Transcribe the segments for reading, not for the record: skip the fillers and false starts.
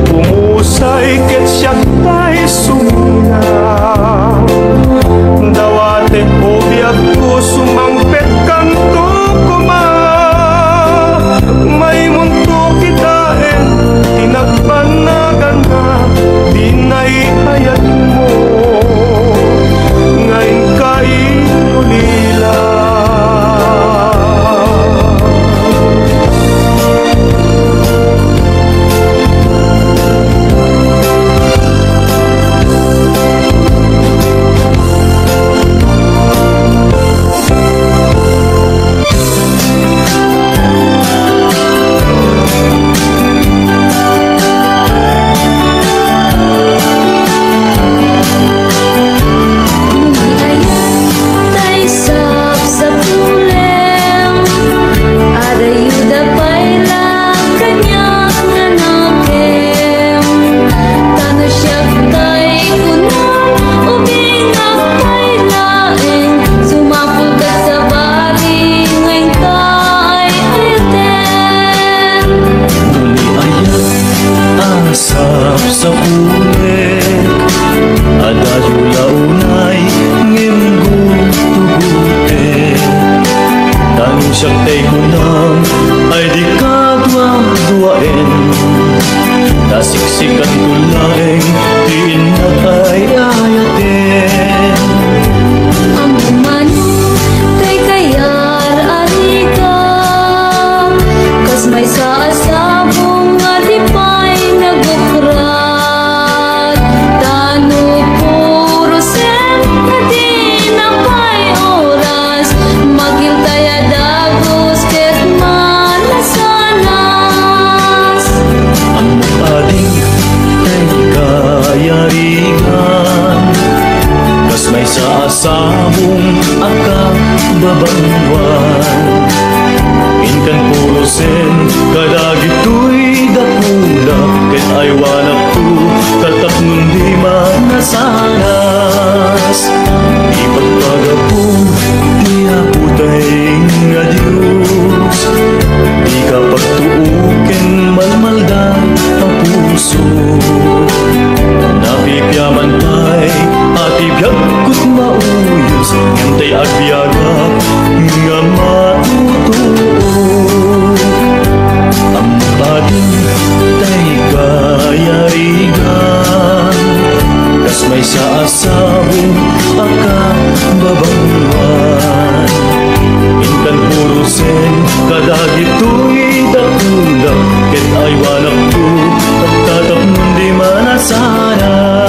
pumusay ket siya tay suminaw. Dawate obiag ko sumangpet kanto kuma. May munto kitaen tinagpanagan na dinayayat mo. Ngayon kay ulila. Sa pulik adayo launay ngimgong tugutin. Tanong siyang tay kunam ay di kadwa-duain. Nasiksikan tulaing diin na kay ayatin. Ang umano kay kayar arika kas may sa asabong adipay nagukra. Kas may sa asabong akababangwan. Inkan purusin kadagito'y dakula. Ket ay wanak tu katap nun di manasanas. Di pagpagapong di aputay nga Diyos. Di ka pagtuukin malmaldan ang puso. Napipyaman tay at ibiyag ko't mauyos. Ngantay agbyagak nga matutuo. Ang pading tay kayarigan. Kas may sa asabong akababangwan. Inkan purusin kadagito'y dakula. Ket ay wanak tu at tatap nun di manasanas.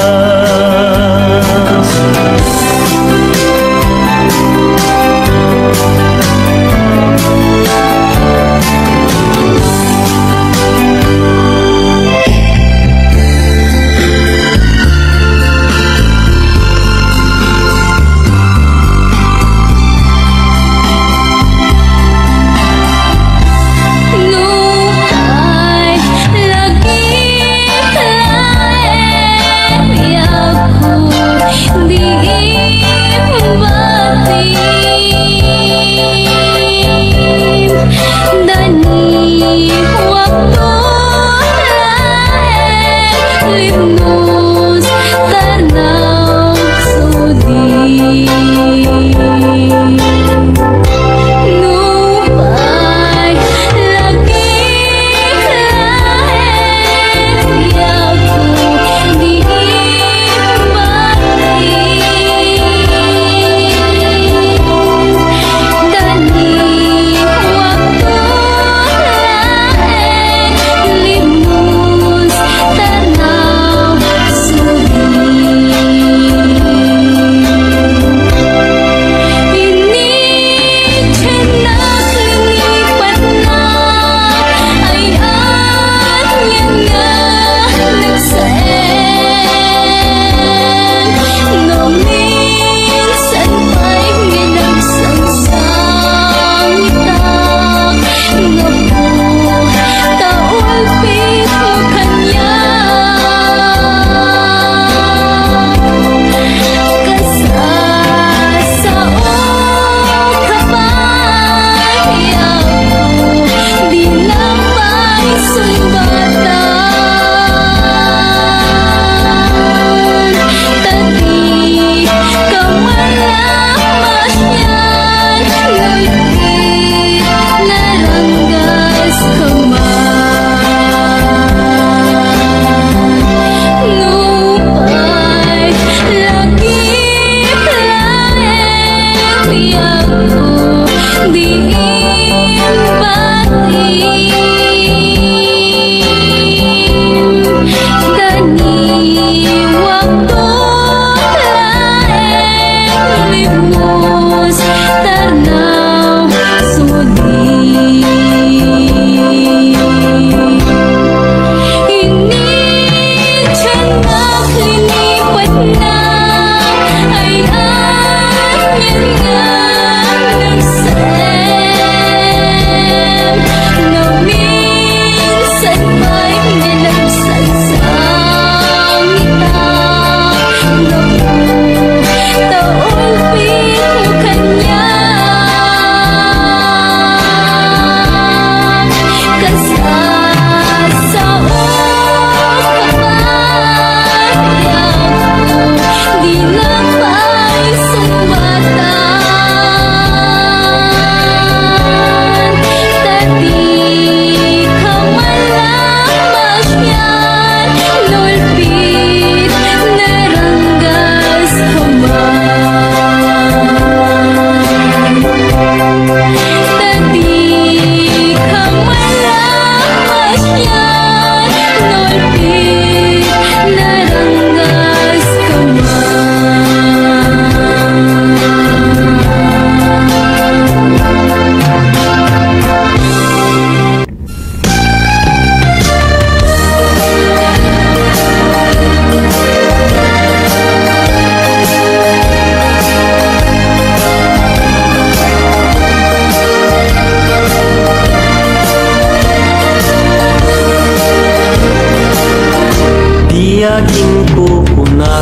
Diyagin ko kuna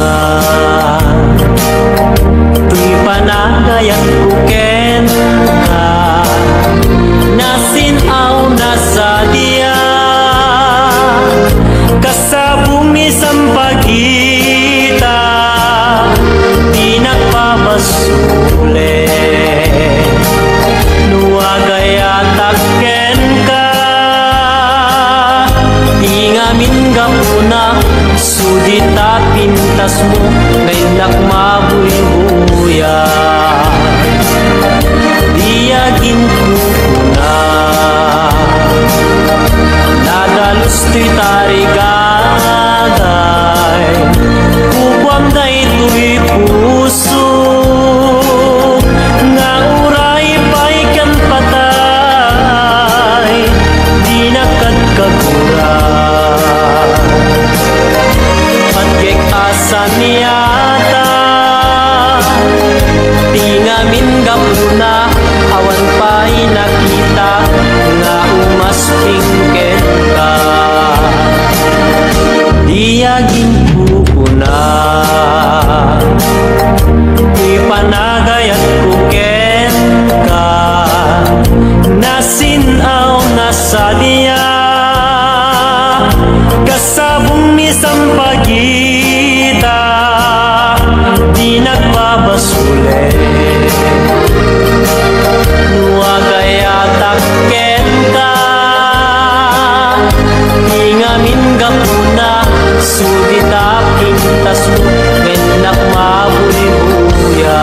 tuy panagayat ko ken ka nasinaw na sa diya kasabumi sampagita di nagpapasuli nuwagayatak ken ka di ngamin gapuna sudita pintas mo ngayon nakmabuy-buya diyagin ko na nadalos tuy tarigagay kukwam na ito'y puso nga uray pa'y kan patay di nakadkagura Patkek asa niyata di ngamin gapuna awan pa'y nakita nga umasping ken ka diyagin ko na tuy panagayat ko ken ka nasinaw na sa diya kasabong ni sampagita di nagbabasuli nuwagayatak ken ka di ngamin gapuna sudita pintas mo men nakmabuy-buya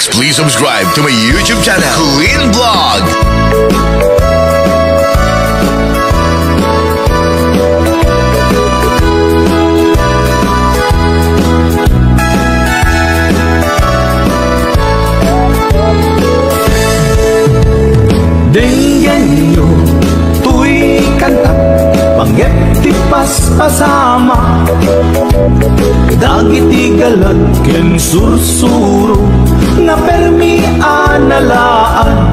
Next, please subscribe to my YouTube channel, Queen Vlog. Dinggan nyo, tuy kanta, panggep ti paspasama, dagiti galag ken sursuro, nga permi analaan,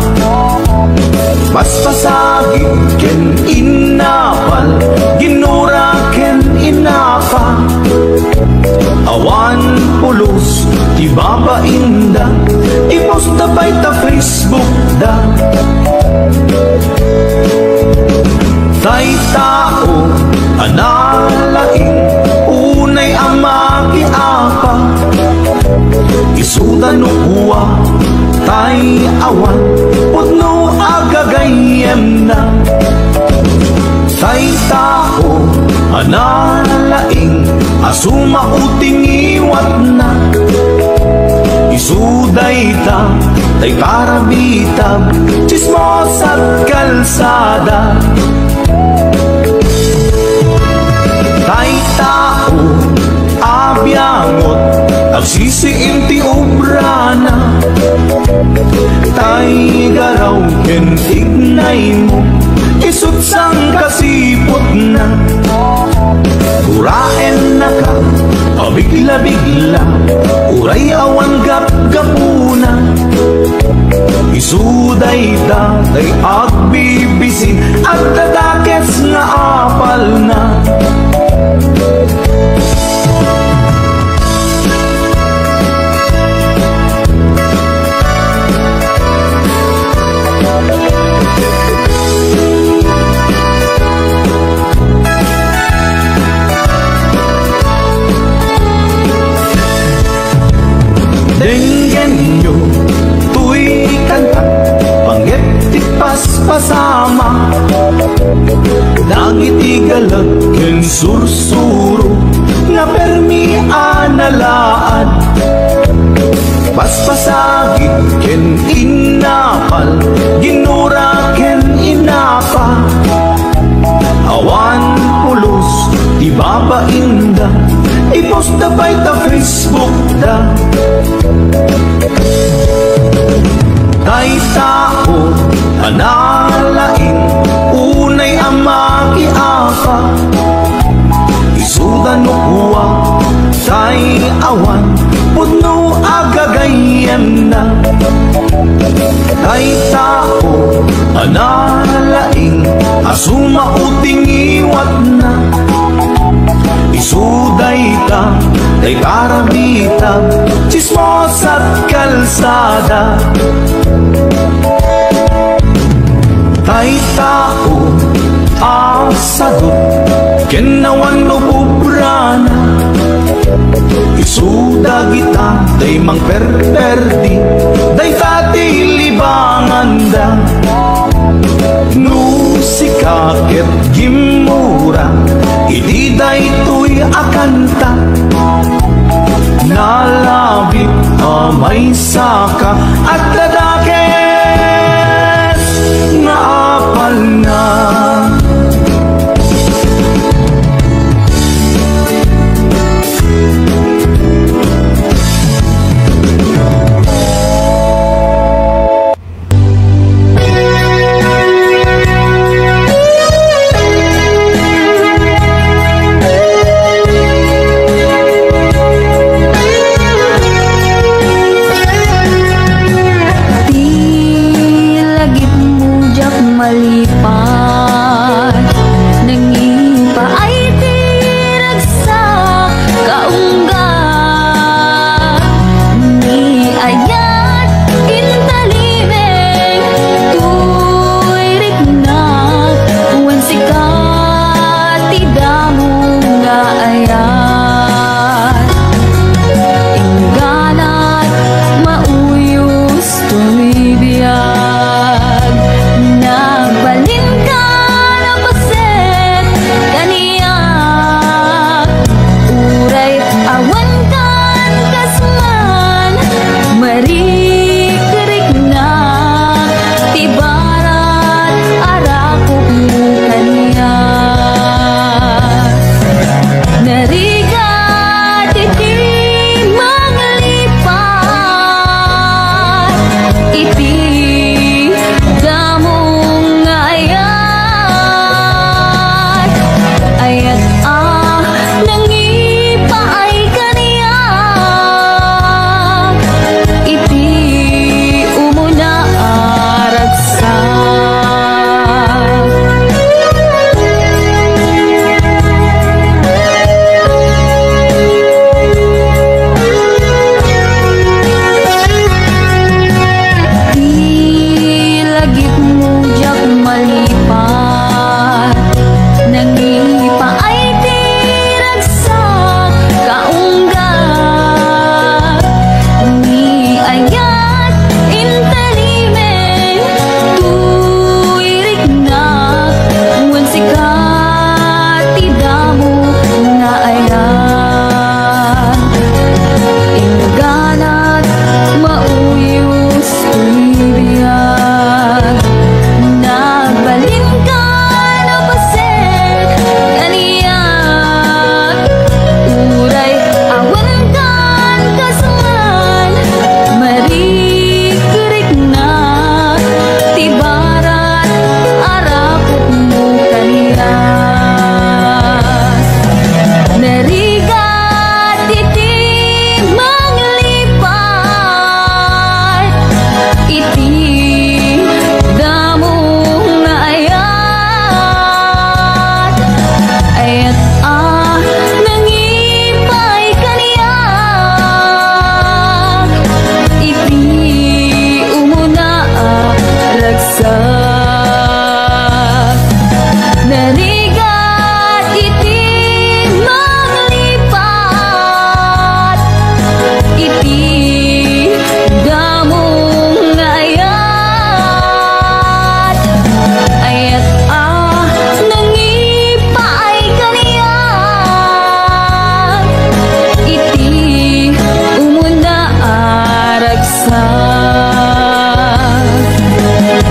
paspasagi ken inapal, ginura ken inapa, awan pulos ti babainda, iposta pa'y ta Facebook da. Tay tao analaing unay amagi apa, isuda no uwa tay awan putno agagayem na. Tay tao analaing asuma uting iwat na, isuday ta tay parabitab chismos at kalsada. Tay tao abyangot agsisiim ti obrana, tay garaw ken ignay mo isut sang kasipot na. Uraen na ka pabigla-bigla, uray awan gap-gapuna, isuday ta tay agbibisin at dadakes nga apal na. Dinggan nyo, tuy kanta, panggep ti paspasama, dagiti galag ken sursuro, nga permi analaan, paspasagit ken inapal, ginura ken inapa, awan pulos ti babainda, iposta pa'y ta Facebook da. Tay tao analaing unay amagi apa, isuda no uwa tay awan putno agagayem na. Tay tao analaing asuma uting iwat na, isuday ta tay parabitab chismos at kalsada. Tay tao asadot ken awan no bubrana, isuda kita day mang perperdi day tati libanganda. Nusika ket gimura idi day tuy akanta, nalabit may saka at dadakes nga apal na. sa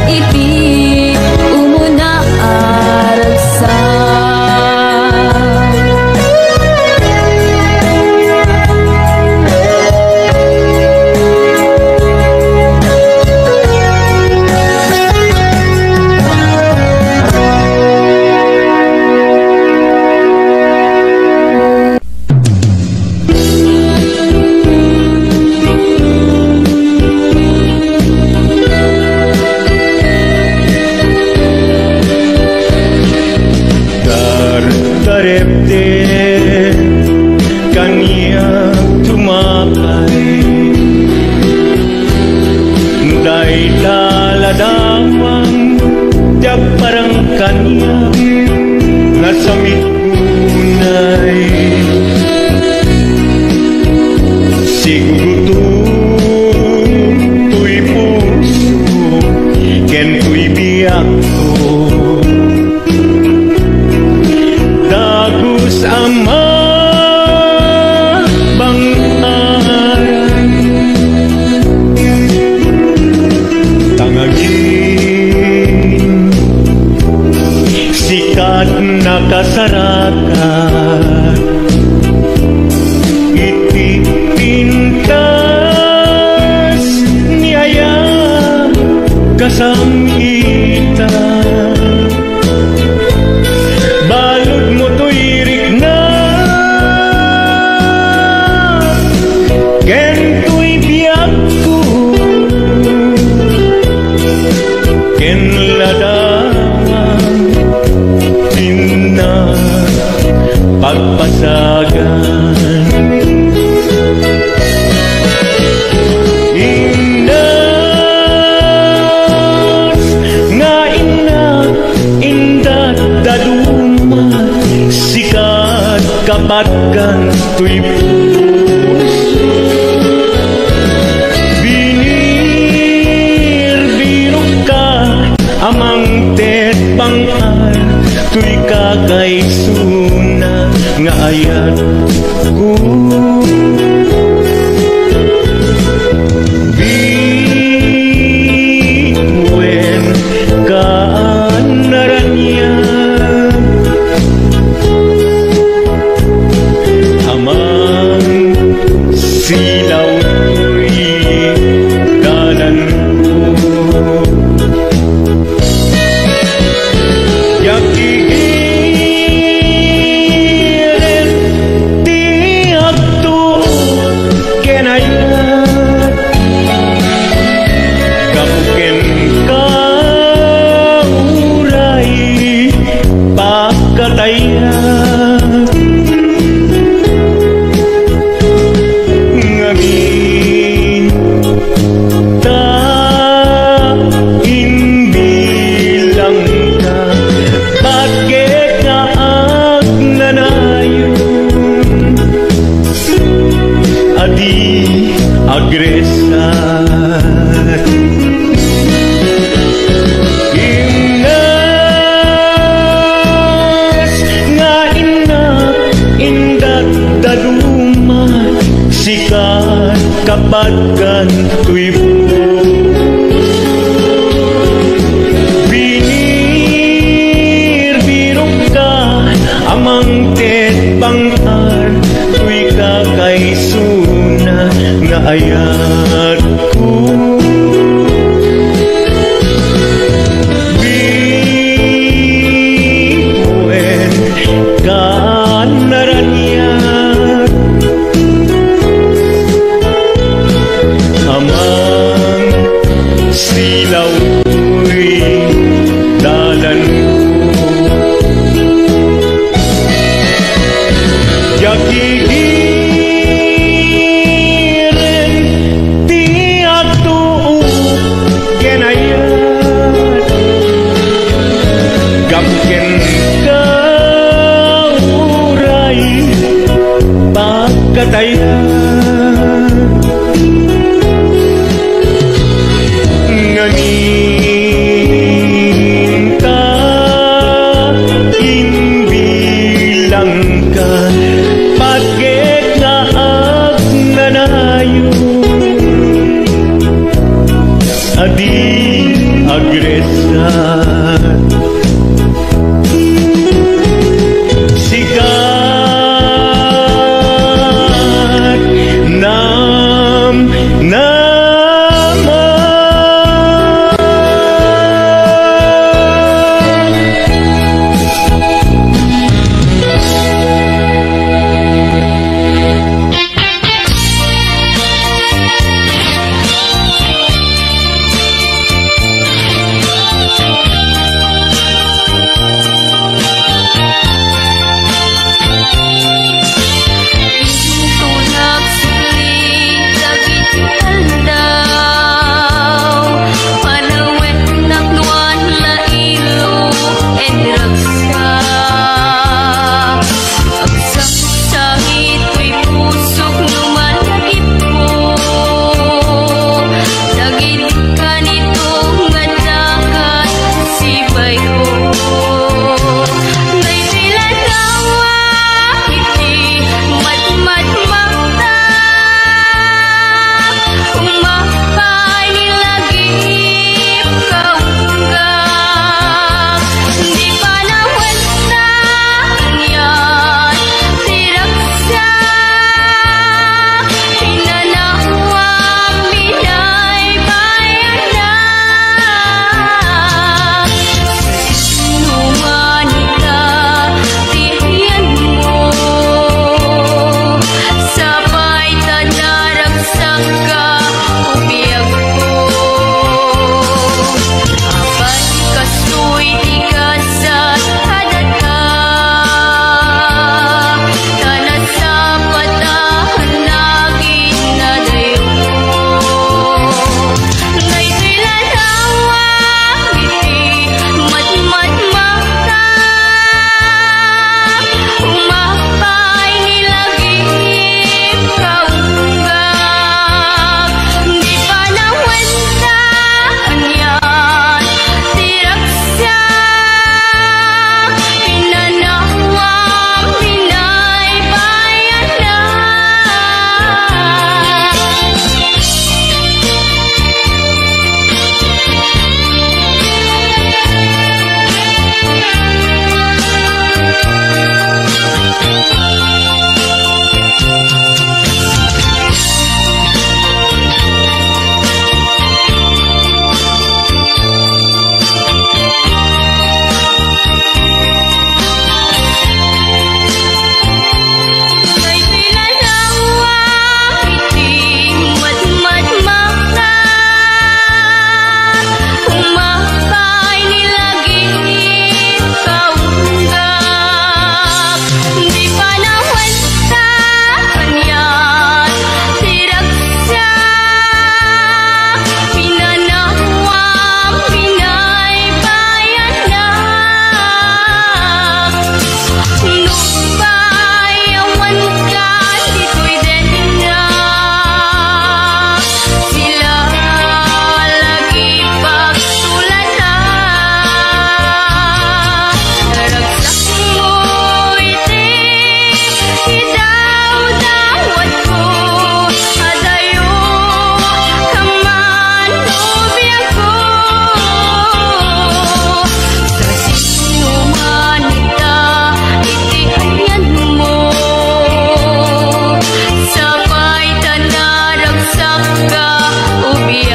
iti umuna aragsa. Darepte kanya tumakay, dahil taladamang tiyak parang kanya nasa mitunay. Siguro tuy puso ken tuy biyak ko, dagus ama bangaran, tangagin sikat na kasarakan, iti pintas niyaya kasamgitan. Balod mo to'y rikna, ken to'y biyak ko, ken ladang tina pagpasagan. Indas nga ina indat daduma, sikat kapatkan tuy puso. Binir-birok ka amang tet pangal, tuy kakaisuna nga ayat ko. Bituin ka naranyan, amang silaw to'y kanan ko. Yakikirin ti agto kenayat, kapuken ka uray pakatayat. Ngagin ta imbilang ka, bakit ka agnanayon, adi agresat. Ingas nga ina indat daduma, sikat kapatkan tuy puso. Binir-birok ka amang tet pangar, tuy kakaisuna nga ayat ko. Bituin ka naranyan, amang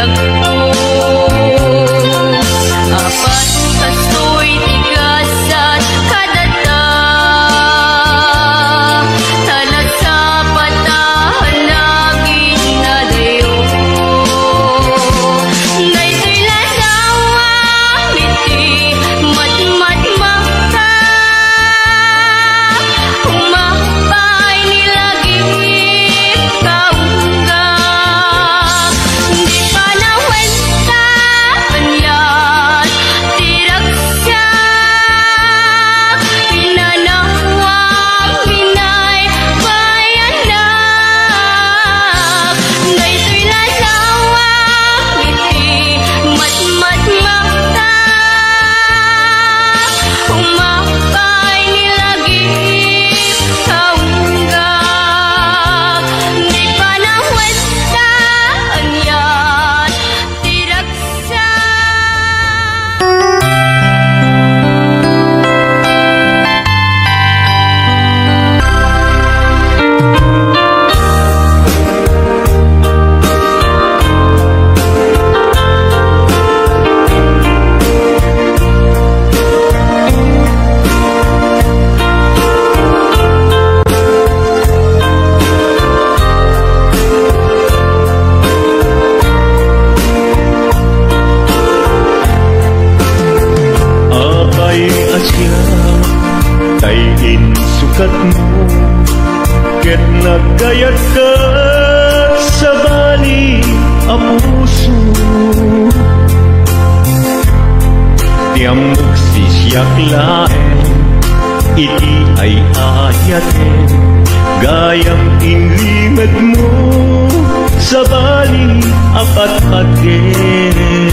biyag ko. Apat kastoy tigasat kadata, talat sa patahan lagi na dayo. Daytoy lasawa miti mat-mat-maka, umapay nilagi kaungga. Di pa nawenta kanyat tiragsak, pinanawang binay bayanak. Daytoy lasawa miti mat-mat-maka, umapay nilagi kaunggak. Di pa nawenta anyat tiragsak. Apay asya tayin sukat mo, ket nagkayat ka sa bali ang puso. Tiamok sisyak laen, iti ay ayaten, gayang inlimad mo sa bali apat-aten.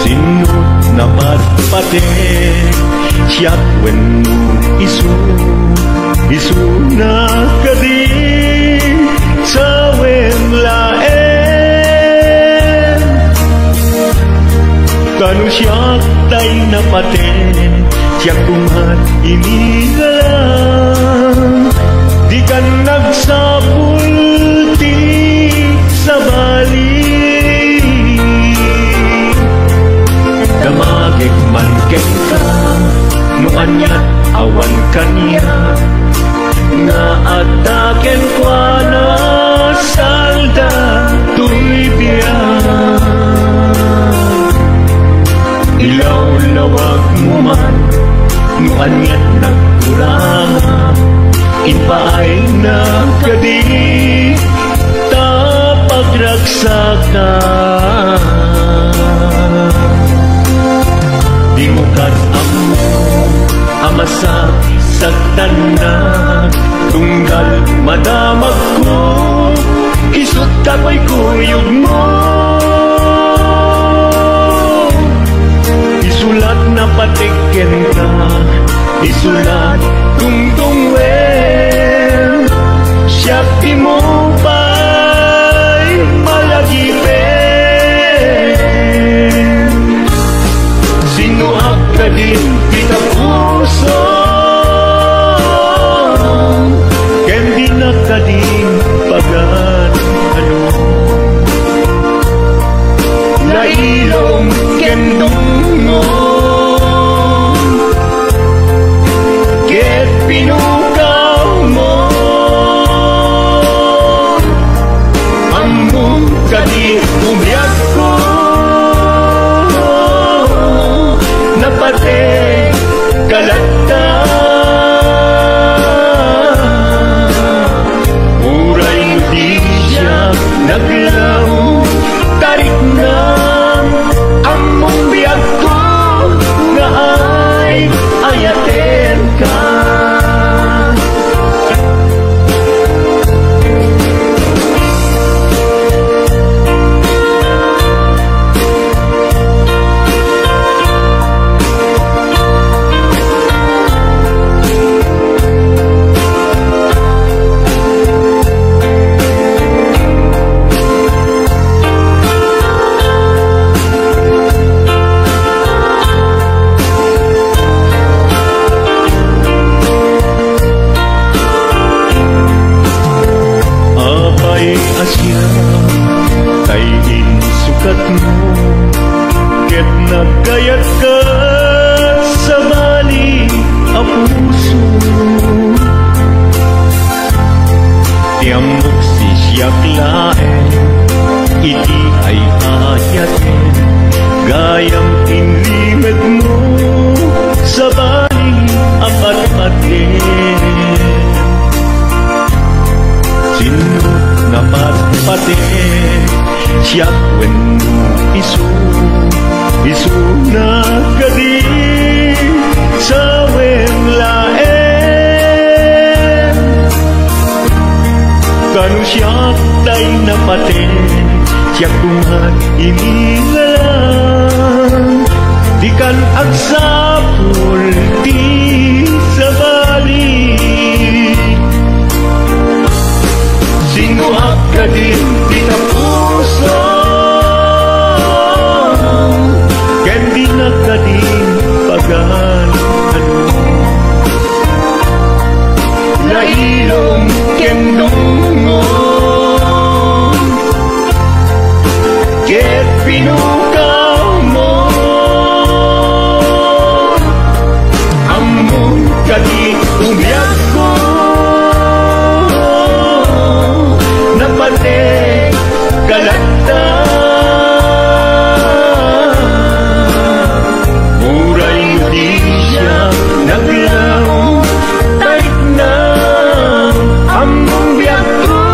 Sinut na patpaten, siyak wen mo isu na kadi sa wen laen. Kanu siyak tay na paten, siyak kumat inigalang, di ka nagsapulti sa bali. Damagig man ka, nuanyat awan kanya, nga ataken kwa na salda tuy biyak. Ilaw-lawag mo man, nuanyat nagkurang, inpaay na kadi tapagraksakan. Di mo amo amasa saktan na, tunggal madamag ko, isut kapoy kuyog mo. Isulat na patikin ka, isulat tungtungwen, siyak di mo pa'y malagipin. Sinuak ka din kita puso, ken di na ka din pagan ano. Nailong ken dungong, ket pinukaw mo, among ka di umyak ko. Napate kalata, uray di siya naglaw, tarik na among biyag ko, nga ay ayaten ka. Dayin sukat mo ket nagkayat ka sa bali a puso. Tiamok si siyak laen iti ay ayaten gayam inlimed mo sa bali a patpaten. Sino na patpaten siyak wenno isu na kadi sa laen. Kanu siyak day napaten siyak kumat inilalang di kan agsapul di sa bali. Sino akadin di na puso ken di nakadin pagan lailong ken dungon ket pinukaw mo among kadi umiyag ko napate kalata muray di siya naglaw tarik na among biyak ko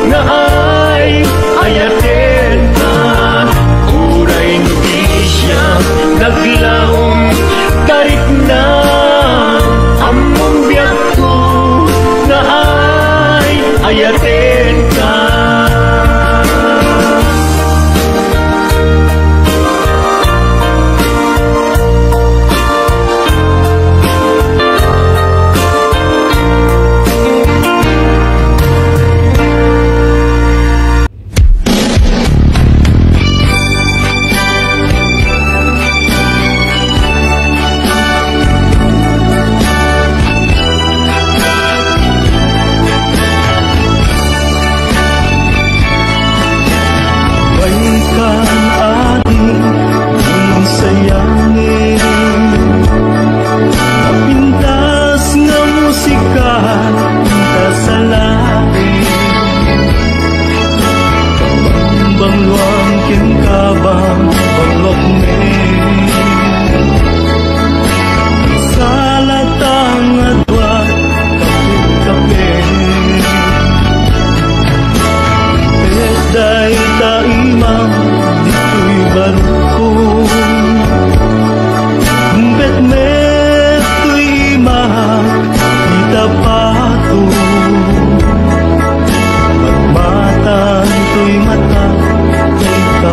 nga ay ayaten ka. Muray di siya naglaw tarik na among biyak ko nga ay ayaten ka.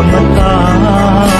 Mata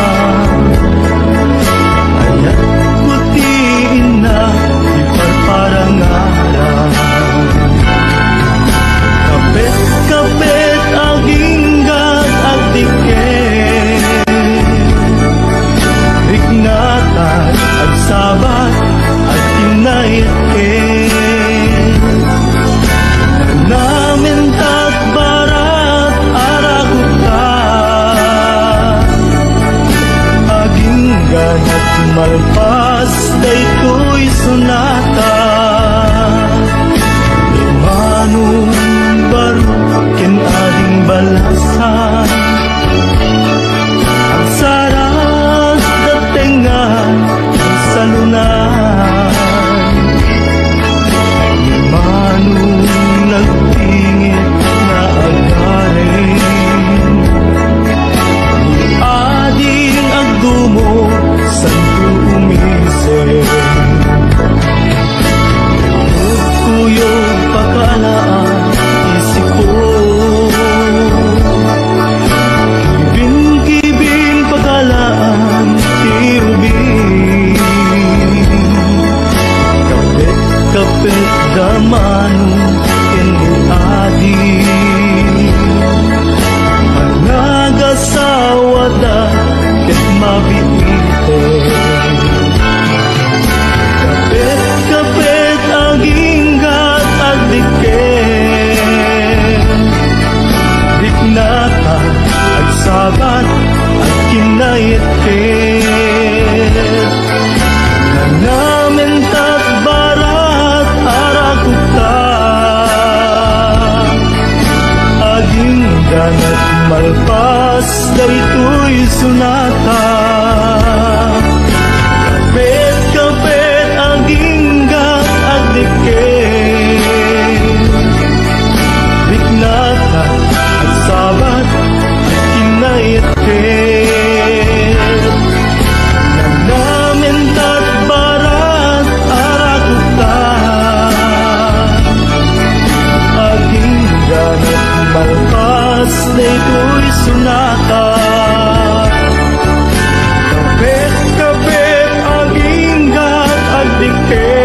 malpas daytoy sunata. Kapit-kapit aginggat agdiken, biknata at sabat kinaitin. Nagnamintat barat arakuta, aginggat malpas daytoy sunata. Kapit-kapit aginggat agdiken.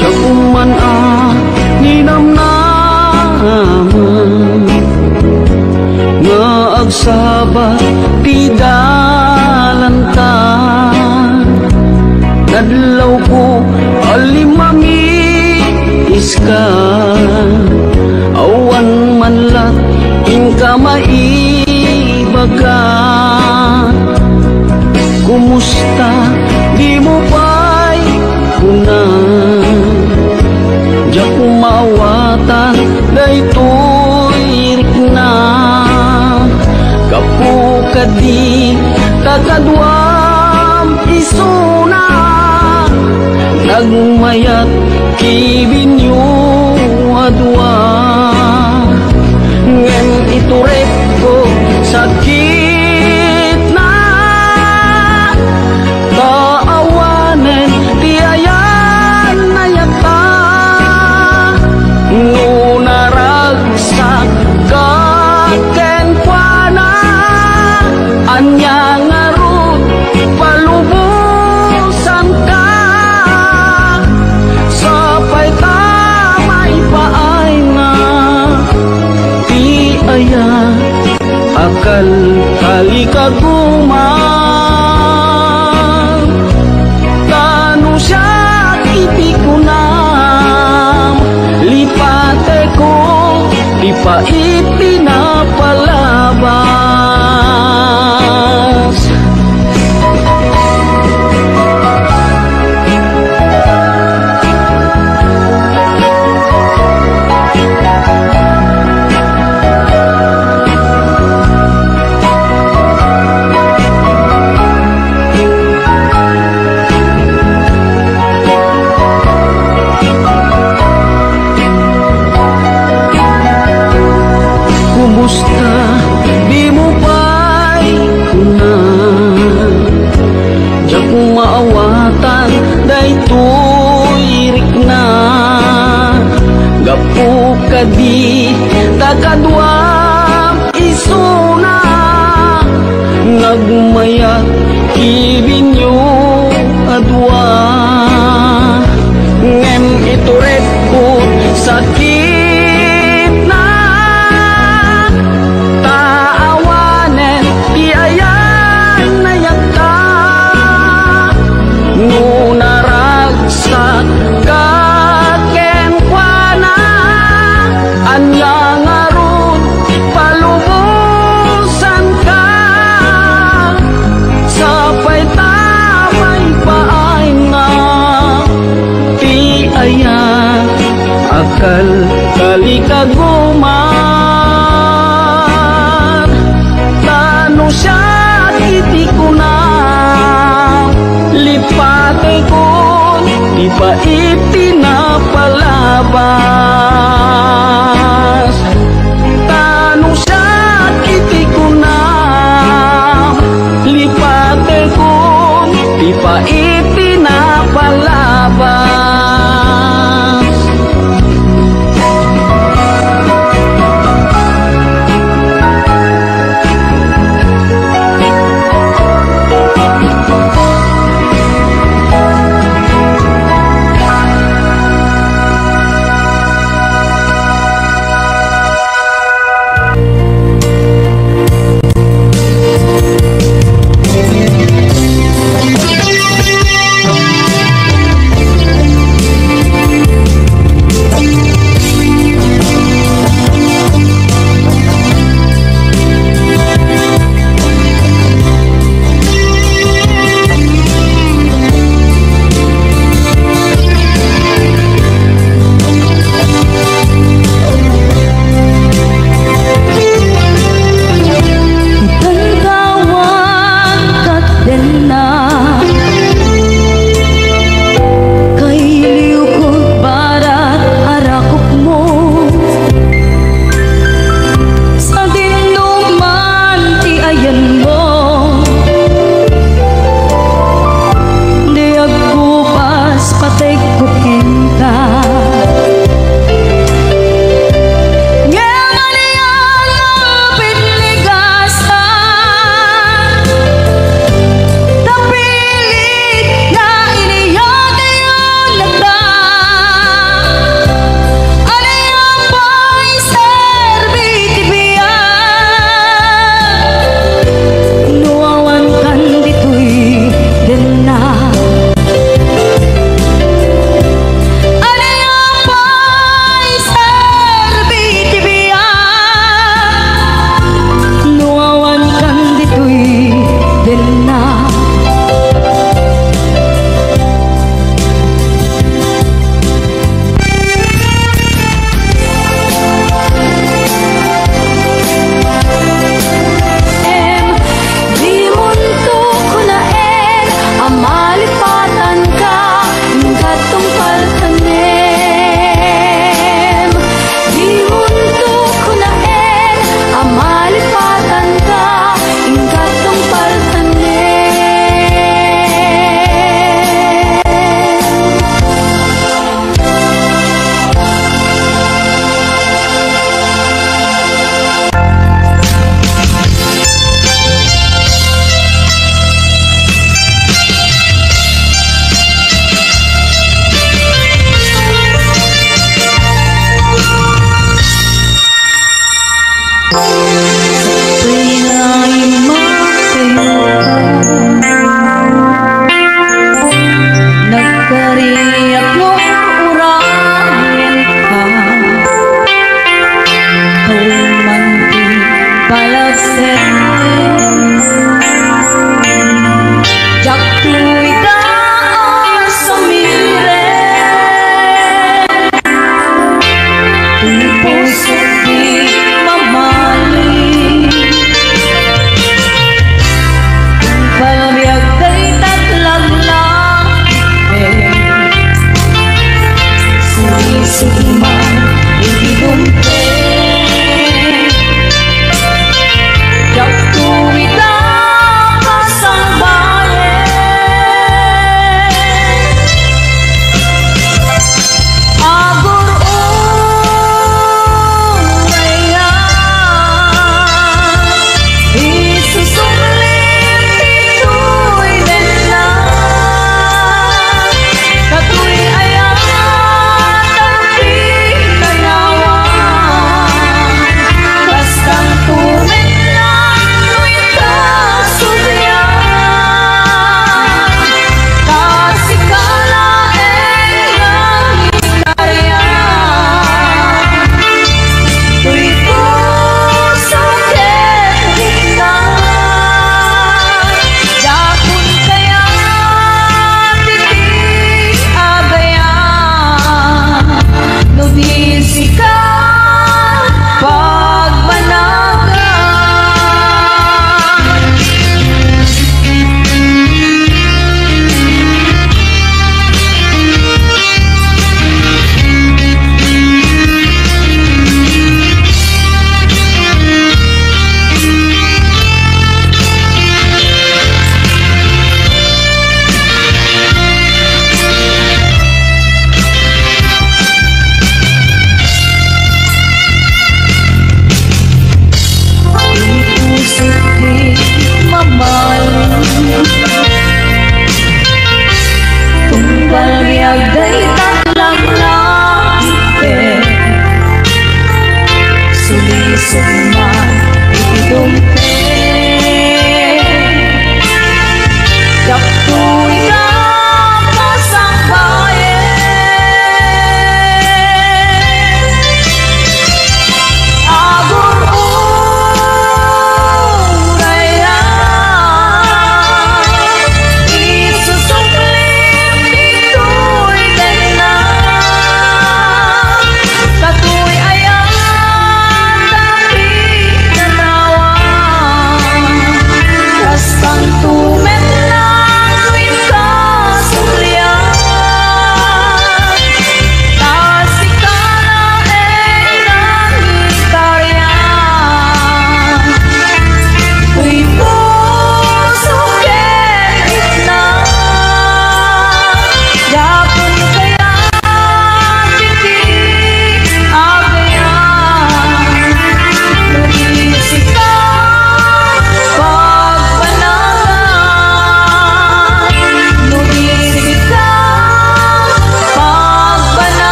Jakuman ninamnaman nga agsabat ti dalantan. Nadlaw ko alimami iskan, awan manlat ingka maibaga. Kumusta di mo pa'y kunan, diya kumawatan daytoy rikna. Kapukadi takadwam isuna, nagmayat kibinyo adwa. Ngem iturek ko sakit na, kaawanen tiayan na yata. Ngunaragsak kaken kuana, anya ngarut palubusan ka. Sapay tamay paay na ti aya, akal kali kaguman. Tanu siya ipikunam, lipate ko di pa ipinapalabas. Kumusta di mo pa'y kunan, diya kumaawatan daytoy rikna. Gapukadi takadwam isuna, nagmayat kibinyo adwa. Ngem iturek ko sakit na, taawanen ti ayan na yata. Ngunaragsak kaken kuana, anya ngarut palubusan ka. Sapay tamay paay nga ti aya, akal kali kaguman. Tanu siya itikunam, lipate ko di pa ipinapalabas. Tanu siya itikunam, lipate ko di pa ipinapalabas.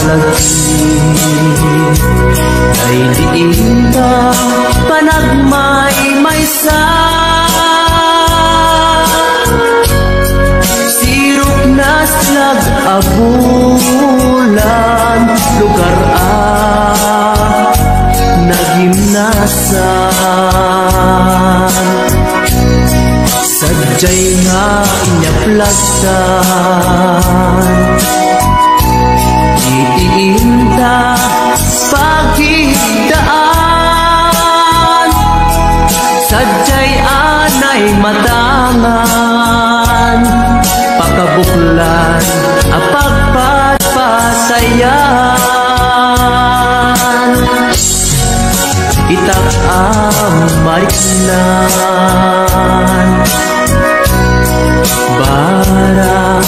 malagi ay diin ka panagmay-maysa. Sirok na slag abulan lugar nagimnasan. Sadyay nga inyaplagtan itiinta pagigdaan. Sadyay anay matangan pakabuklan apagpatpatayan. Itak mariknan barang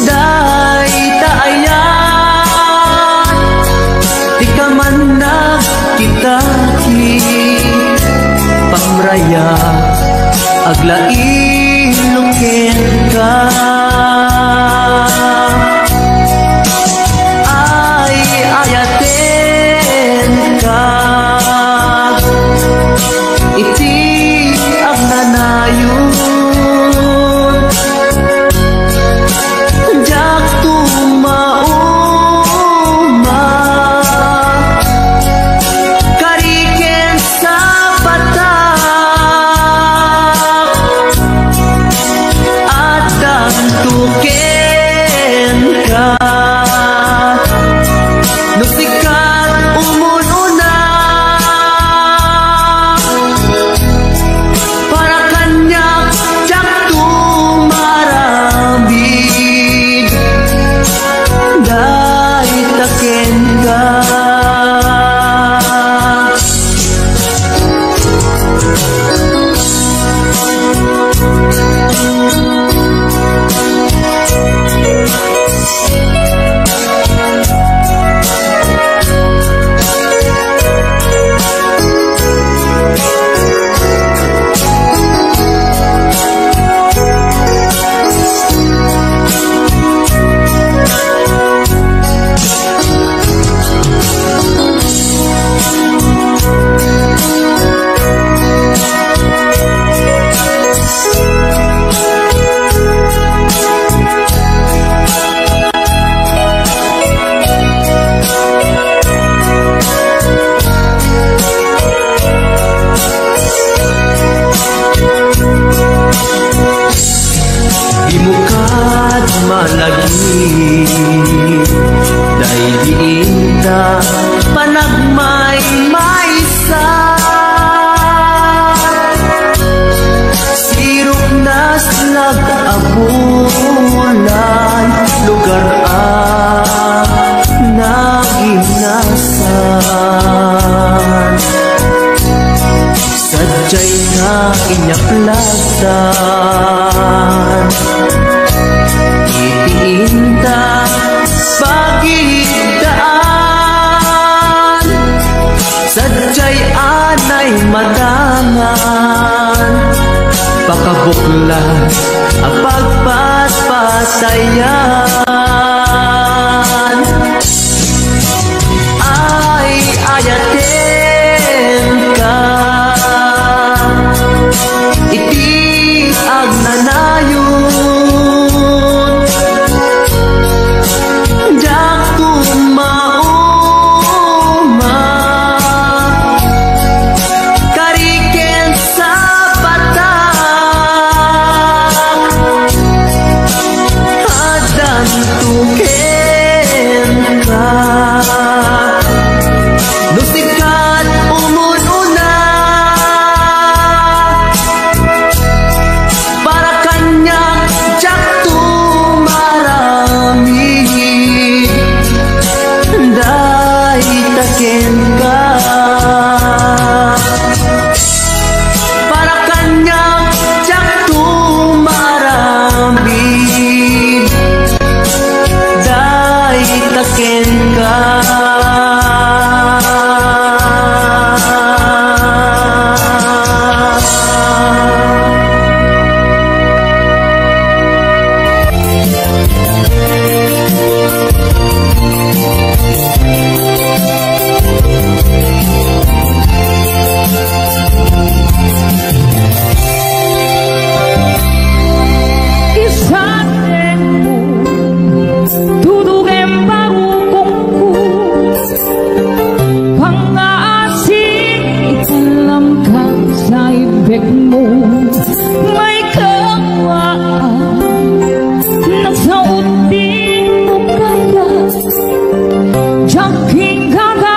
day taayan. Di ka man nagkitaki pamraya aglailungin ka. Ay ayaten ka iti ang nanayon. Jak tumauma kariken sa batak at tuken ka. Nusikat umununa para kanyak jak tumarambid dahil taken ka. Dimukad malagi dahil diin ka panagmay-maysa. Sirok na slag abulan lugar nagimnasan. Sadyay na inyaplagtan itiinta pagigdaan. Sadyay anay matangan pakabuklan apagpatpatayan. Ay ayaten ka iti ang nanayon. Jak tumauma kariken sa batak adan Jumping gaga